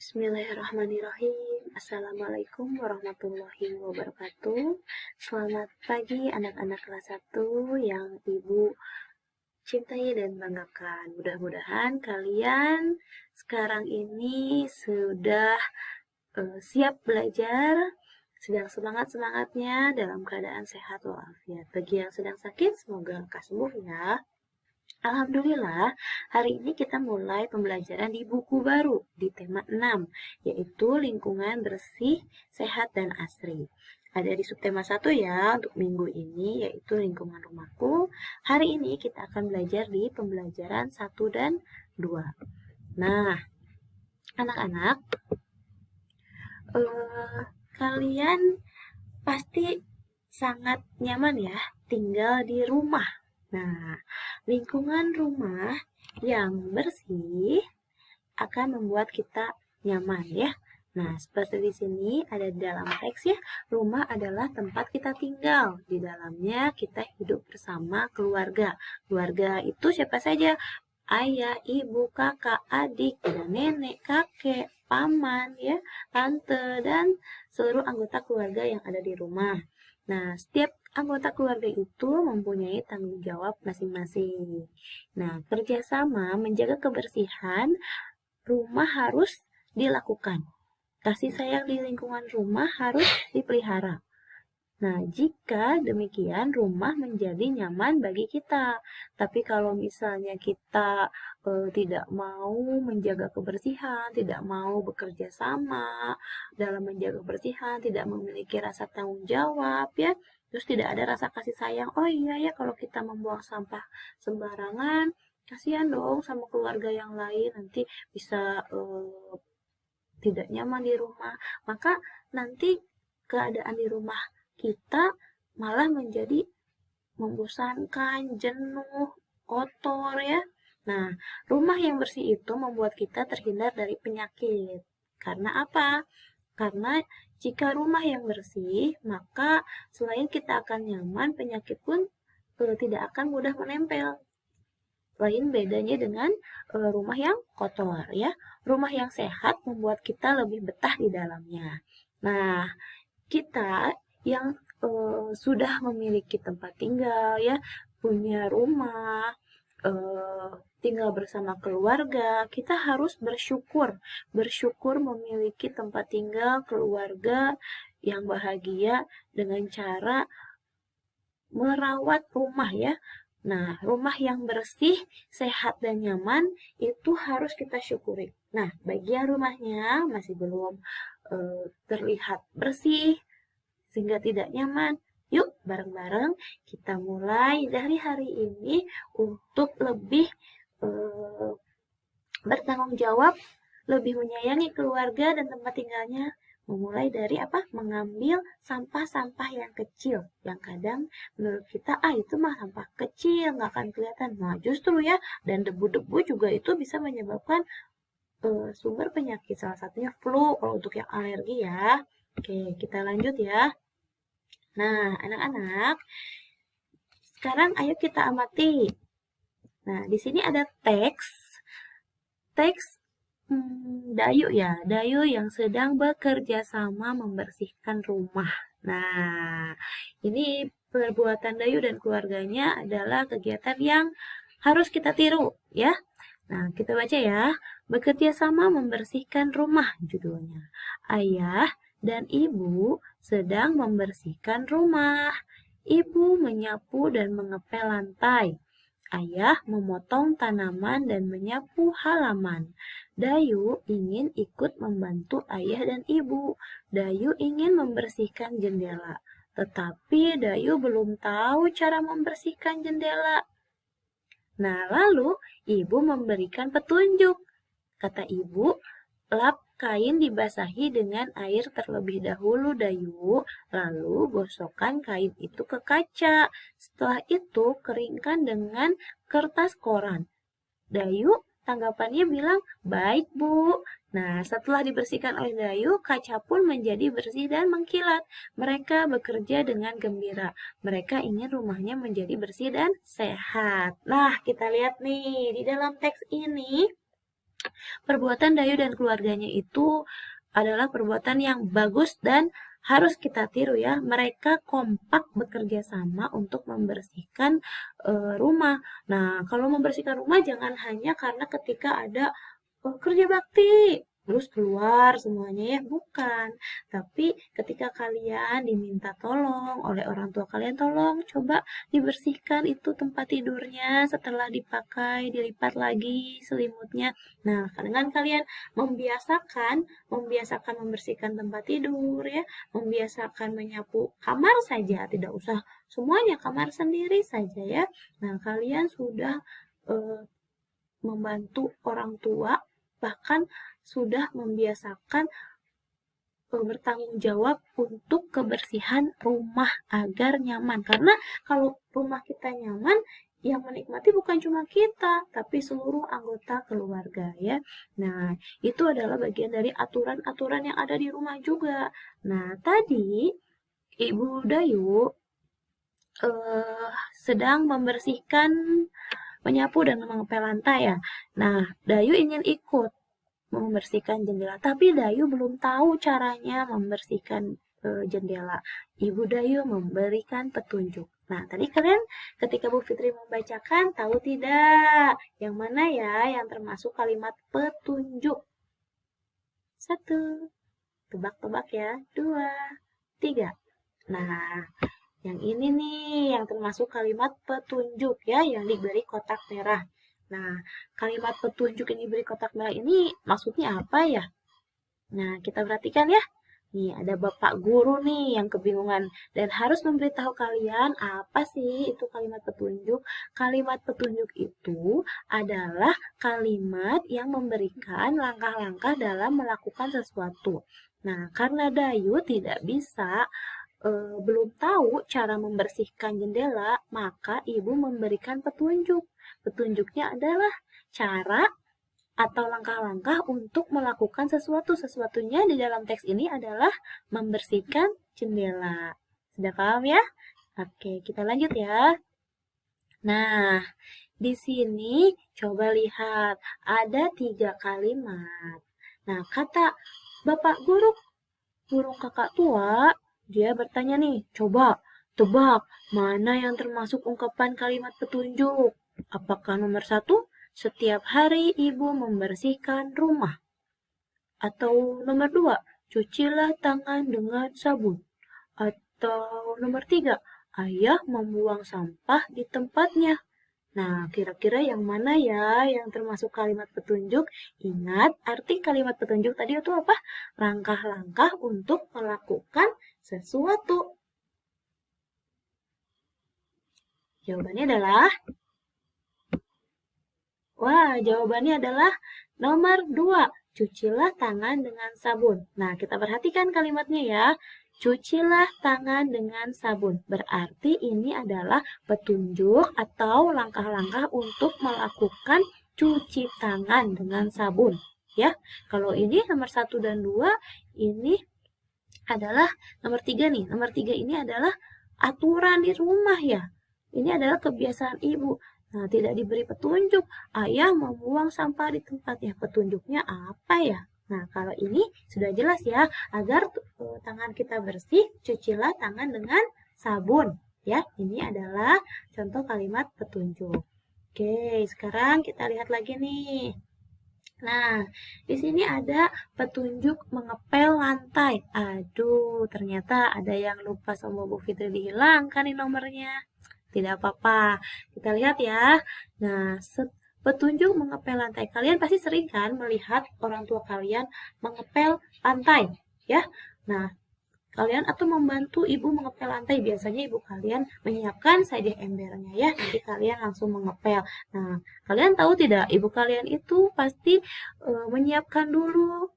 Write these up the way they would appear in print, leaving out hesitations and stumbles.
Bismillahirrahmanirrahim. Assalamualaikum warahmatullahi wabarakatuh. Selamat pagi anak-anak kelas 1 yang Ibu cintai dan banggakan. Mudah-mudahan kalian sekarang ini sudah siap belajar, sedang semangat-semangatnya dalam keadaan sehat walafiat. Bagi yang sedang sakit, semoga lekas sembuh ya. Alhamdulillah, hari ini kita mulai pembelajaran di buku baru di tema 6, yaitu lingkungan bersih, sehat, dan asri. Ada di subtema 1 ya untuk minggu ini, yaitu lingkungan rumahku. Hari ini kita akan belajar di pembelajaran 1 dan 2. Nah, anak-anak, kalian pasti sangat nyaman ya tinggal di rumah. Nah, lingkungan rumah yang bersih akan membuat kita nyaman ya. Nah, seperti di sini ada di dalam teks ya, rumah adalah tempat kita tinggal. Di dalamnya kita hidup bersama keluarga. Keluarga itu siapa saja? Ayah, ibu, kakak, adik, dan nenek, kakek, paman, ya, tante, dan seluruh anggota keluarga yang ada di rumah. Nah, setiap anggota keluarga itu mempunyai tanggung jawab masing-masing. Nah, kerjasama menjaga kebersihan rumah harus dilakukan. Kasih sayang di lingkungan rumah harus dipelihara. Nah, jika demikian rumah menjadi nyaman bagi kita. Tapi kalau misalnya kita tidak mau menjaga kebersihan, tidak mau bekerja sama dalam menjaga kebersihan, tidak memiliki rasa tanggung jawab ya, terus tidak ada rasa kasih sayang. Oh iya ya, kalau kita membuang sampah sembarangan, kasihan dong sama keluarga yang lain, nanti bisa tidak nyaman di rumah. Maka nanti keadaan di rumah kita malah menjadi membosankan, jenuh, kotor ya. Nah, rumah yang bersih itu membuat kita terhindar dari penyakit. Karena apa? Karena jika rumah yang bersih, maka selain kita akan nyaman, penyakit pun tidak akan mudah menempel. Lain bedanya dengan rumah yang kotor ya. Rumah yang sehat membuat kita lebih betah di dalamnya. Nah, kita yang sudah memiliki tempat tinggal ya, punya rumah, tinggal bersama keluarga, kita harus bersyukur memiliki tempat tinggal keluarga yang bahagia dengan cara merawat rumah ya. Nah, rumah yang bersih, sehat, dan nyaman itu harus kita syukuri. Nah, bagian rumahnya masih belum terlihat bersih, sehingga tidak nyaman. Yuk, bareng-bareng kita mulai dari hari ini untuk lebih bertanggung jawab, lebih menyayangi keluarga dan tempat tinggalnya. Memulai dari apa? Mengambil sampah-sampah yang kecil. Yang kadang menurut kita, itu mah sampah kecil, nggak akan kelihatan. Nah, justru ya, dan debu-debu juga itu bisa menyebabkan sumber penyakit. Salah satunya flu, kalau untuk yang alergi ya. Oke, kita lanjut ya. Nah, anak-anak, sekarang ayo kita amati. Nah, di sini ada teks Dayu ya, Dayu yang sedang bekerja sama membersihkan rumah. Nah, ini perbuatan Dayu dan keluarganya adalah kegiatan yang harus kita tiru ya. Nah, kita baca ya. Bekerja sama membersihkan rumah judulnya. Ayah dan ibu sedang membersihkan rumah. Ibu menyapu dan mengepel lantai. Ayah memotong tanaman dan menyapu halaman. Dayu ingin ikut membantu ayah dan ibu. Dayu ingin membersihkan jendela. Tetapi Dayu belum tahu cara membersihkan jendela. Nah, lalu ibu memberikan petunjuk. Kata ibu, lap kain dibasahi dengan air terlebih dahulu Dayu, lalu gosokkan kain itu ke kaca. Setelah itu keringkan dengan kertas koran. Dayu tanggapannya bilang, baik bu. Nah, setelah dibersihkan oleh Dayu, kaca pun menjadi bersih dan mengkilat. Mereka bekerja dengan gembira. Mereka ingin rumahnya menjadi bersih dan sehat. Nah, kita lihat nih, di dalam teks ini, Perbuatan Dayu dan keluarganya itu adalah perbuatan yang bagus dan harus kita tiru ya. Mereka kompak bekerja sama untuk membersihkan rumah. Nah, kalau membersihkan rumah jangan hanya karena ketika ada kerja bakti terus keluar semuanya ya, bukan. Tapi ketika kalian diminta tolong oleh orang tua kalian, tolong coba dibersihkan itu tempat tidurnya, setelah dipakai dilipat lagi selimutnya. Nah, dengan kalian membiasakan membersihkan tempat tidur ya, membiasakan menyapu kamar saja, tidak usah semuanya, kamar sendiri saja ya. Nah, kalian sudah membantu orang tua, bahkan sudah membiasakan bertanggung jawab untuk kebersihan rumah agar nyaman. Karena kalau rumah kita nyaman, yang menikmati bukan cuma kita, tapi seluruh anggota keluarga ya. Nah, itu adalah bagian dari aturan-aturan yang ada di rumah juga. Nah, tadi Ibu Dayu sedang membersihkan, menyapu dan mengepel lantai ya. Nah, Dayu ingin ikut membersihkan jendela, tapi Dayu belum tahu caranya membersihkan jendela. Ibu Dayu memberikan petunjuk. Nah, tadi kalian ketika Bu Fitri membacakan, tahu tidak yang mana ya yang termasuk kalimat petunjuk? 1, tebak-tebak ya. 2, 3. Nah, yang ini nih yang termasuk kalimat petunjuk ya, yang diberi kotak merah. Nah, kalimat petunjuk yang diberi kotak merah ini maksudnya apa ya? Nah, kita perhatikan ya. Nih, ada Bapak Guru nih yang kebingungan dan harus memberitahu kalian apa sih itu kalimat petunjuk. Kalimat petunjuk itu adalah kalimat yang memberikan langkah-langkah dalam melakukan sesuatu. Nah, karena Dayu tidak bisa belum tahu cara membersihkan jendela, maka ibu memberikan petunjuk. Petunjuknya adalah cara atau langkah-langkah untuk melakukan sesuatu. Sesuatunya di dalam teks ini adalah membersihkan jendela. Sudah paham ya? Oke, kita lanjut ya. Nah, di sini coba lihat, ada 3 kalimat. Nah, kata Bapak Guru, burung kakak tua, dia bertanya nih, coba tebak mana yang termasuk ungkapan kalimat petunjuk. Apakah nomor 1, setiap hari ibu membersihkan rumah? Atau nomor 2, cucilah tangan dengan sabun? Atau nomor 3, ayah membuang sampah di tempatnya? Nah, kira-kira yang mana ya yang termasuk kalimat petunjuk? Ingat, arti kalimat petunjuk tadi itu apa? Langkah-langkah untuk melakukan sesuatu. Jawabannya adalah nomor 2. Cucilah tangan dengan sabun. Nah, kita perhatikan kalimatnya ya. Cucilah tangan dengan sabun. Berarti ini adalah petunjuk atau langkah-langkah untuk melakukan cuci tangan dengan sabun. Ya, kalau ini nomor 1 dan 2, ini adalah nomor 3 nih. Nomor 3 ini adalah aturan di rumah ya. Ini adalah kebiasaan ibu. Nah, tidak diberi petunjuk. Ayah membuang sampah di tempatnya. Petunjuknya apa ya? Nah, kalau ini sudah jelas ya. Agar tangan kita bersih, cucilah tangan dengan sabun. Ya, ini adalah contoh kalimat petunjuk. Oke, sekarang kita lihat lagi nih. Nah, di sini ada petunjuk mengepel lantai. Aduh, ternyata ada yang lupa sama Bu Fitri, dihilangkan nih nomornya. Tidak apa-apa, kita lihat ya. Nah, petunjuk mengepel lantai. Kalian pasti sering kan melihat orang tua kalian mengepel lantai, ya. Nah, kalian atau membantu ibu mengepel lantai. Biasanya ibu kalian menyiapkan saja embernya ya, nanti kalian langsung mengepel. Nah, kalian tahu tidak, ibu kalian itu pasti menyiapkan dulu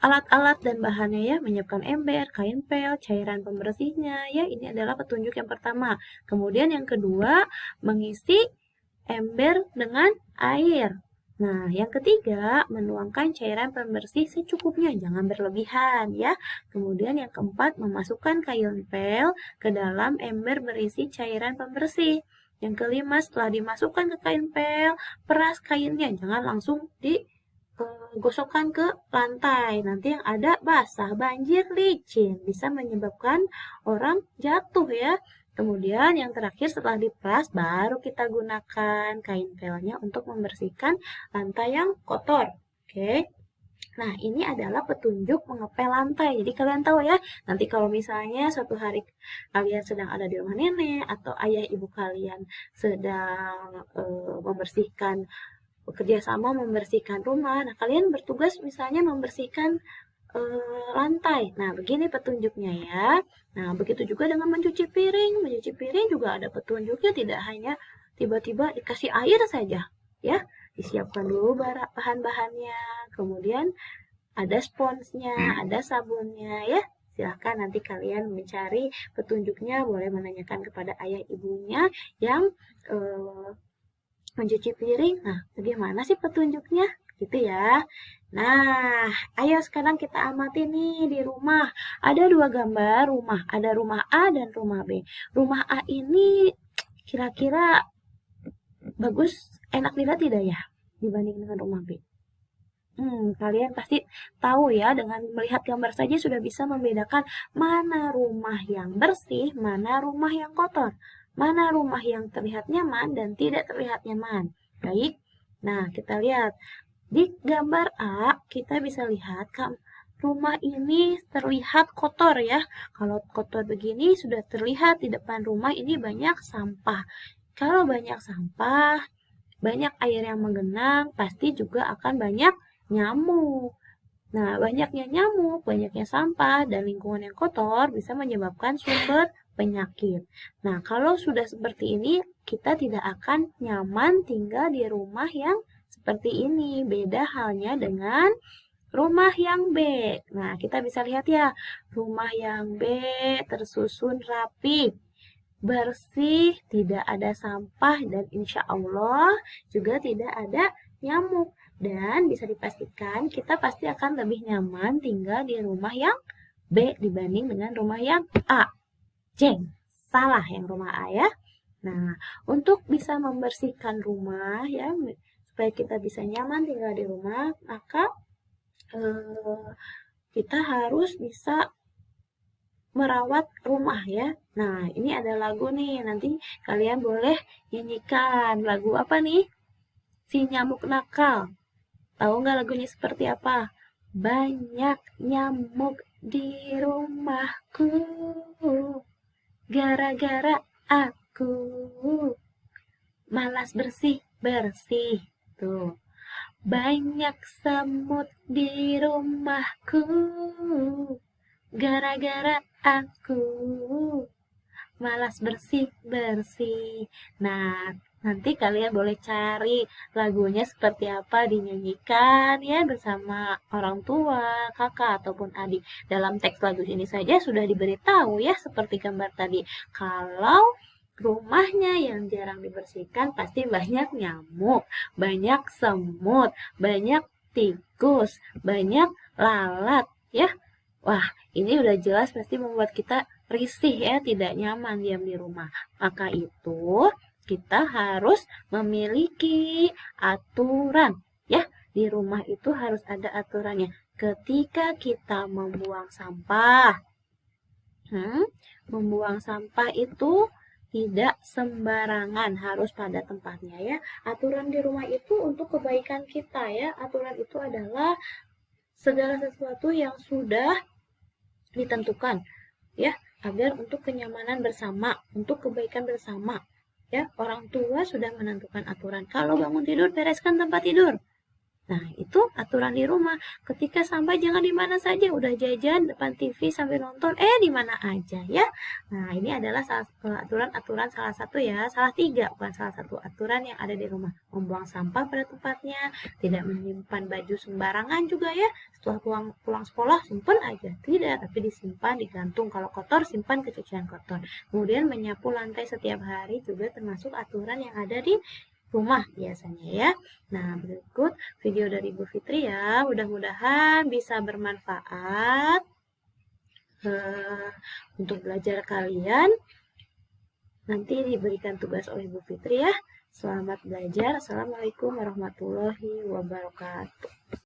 alat-alat dan bahannya ya, menyiapkan ember, kain pel, cairan pembersihnya ya. Ini adalah petunjuk yang pertama. Kemudian yang kedua, mengisi ember dengan air. Nah, yang ketiga, menuangkan cairan pembersih secukupnya, jangan berlebihan ya. Kemudian yang keempat, memasukkan kain pel ke dalam ember berisi cairan pembersih. Yang kelima, setelah dimasukkan ke kain pel, peras kainnya, jangan langsung digosokkan ke lantai. Nanti yang ada basah, banjir, licin, bisa menyebabkan orang jatuh ya. Kemudian yang terakhir setelah diperas, baru kita gunakan kain pelnya untuk membersihkan lantai yang kotor. Oke. Nah, ini adalah petunjuk mengepel lantai. Jadi kalian tahu ya, nanti kalau misalnya suatu hari kalian sedang ada di rumah nenek atau ayah ibu kalian sedang membersihkan, bekerja sama membersihkan rumah. Nah, kalian bertugas misalnya membersihkan lantai. Nah, begini petunjuknya ya. Nah, begitu juga dengan mencuci piring. Mencuci piring juga ada petunjuknya, tidak hanya tiba-tiba dikasih air saja, ya. Disiapkan dulu bahan-bahannya, kemudian ada sponsnya, ada sabunnya ya. Silahkan nanti kalian mencari petunjuknya, boleh menanyakan kepada ayah ibunya yang mencuci piring. Nah, bagaimana sih petunjuknya? Gitu ya. Nah, ayo sekarang kita amati nih di rumah. Ada dua gambar rumah, ada rumah A dan rumah B. Rumah A ini kira-kira bagus, enak dilihat tidak ya dibanding dengan rumah B? Kalian pasti tahu ya, dengan melihat gambar saja sudah bisa membedakan mana rumah yang bersih, mana rumah yang kotor, mana rumah yang terlihat nyaman dan tidak terlihat nyaman. Baik, nah kita lihat di gambar A, kita bisa lihat rumah ini terlihat kotor ya. Kalau kotor begini sudah terlihat di depan rumah ini banyak sampah. Kalau banyak sampah, banyak air yang menggenang, pasti juga akan banyak nyamuk. Nah, banyaknya nyamuk, banyaknya sampah, dan lingkungan yang kotor bisa menyebabkan sumber penyakit. Nah, kalau sudah seperti ini, kita tidak akan nyaman tinggal di rumah yang seperti ini. Beda halnya dengan rumah yang B. Nah, kita bisa lihat ya, rumah yang B tersusun rapi, bersih, tidak ada sampah, dan insya Allah juga tidak ada nyamuk. Dan bisa dipastikan kita pasti akan lebih nyaman tinggal di rumah yang B dibanding dengan rumah yang A. Jeng, salah yang rumah A ya. Nah, untuk bisa membersihkan rumah ya, supaya kita bisa nyaman tinggal di rumah, maka kita harus bisa merawat rumah ya. Nah, ini ada lagu nih, nanti kalian boleh nyanyikan. Lagu apa nih? Si Nyamuk Nakal. Tahu nggak lagunya seperti apa? Banyak nyamuk di rumahku, gara-gara aku malas bersih-bersih. Tuh. Banyak semut di rumahku, gara-gara aku malas bersih-bersih. Nah, nanti kalian boleh cari lagunya seperti apa, dinyanyikan ya bersama orang tua, kakak, ataupun adik. Dalam teks lagu ini saja sudah diberitahu ya, seperti gambar tadi. Kalau rumahnya yang jarang dibersihkan, pasti banyak nyamuk, banyak semut, banyak tikus, banyak lalat ya. Wah, ini udah jelas pasti membuat kita risih ya, tidak nyaman diam di rumah. Maka itu kita harus memiliki aturan ya. Di rumah itu harus ada aturannya. Ketika kita membuang sampah, membuang sampah itu tidak sembarangan, harus pada tempatnya ya. Aturan di rumah itu untuk kebaikan kita ya. Aturan itu adalah segala sesuatu yang sudah ditentukan ya, agar untuk kenyamanan bersama, untuk kebaikan bersama ya. Orang tua sudah menentukan aturan, kalau bangun tidur bereskan tempat tidur. Nah, itu aturan di rumah. Ketika sampai jangan di mana saja, udah jajan depan TV sambil nonton, di mana aja ya. Nah, ini adalah aturan salah satu ya, salah tiga, bukan salah satu aturan yang ada di rumah. Membuang sampah pada tempatnya, tidak menyimpan baju sembarangan juga ya. Setelah pulang sekolah, simpan aja. Tidak, tapi disimpan, digantung. Kalau kotor, simpan ke cucian kotor. Kemudian menyapu lantai setiap hari juga termasuk aturan yang ada di rumah biasanya ya. Nah, berikut video dari Bu Fitri ya. Mudah-mudahan bisa bermanfaat untuk belajar kalian. nanti diberikan tugas oleh Bu Fitri ya. Selamat belajar. Assalamualaikum warahmatullahi wabarakatuh.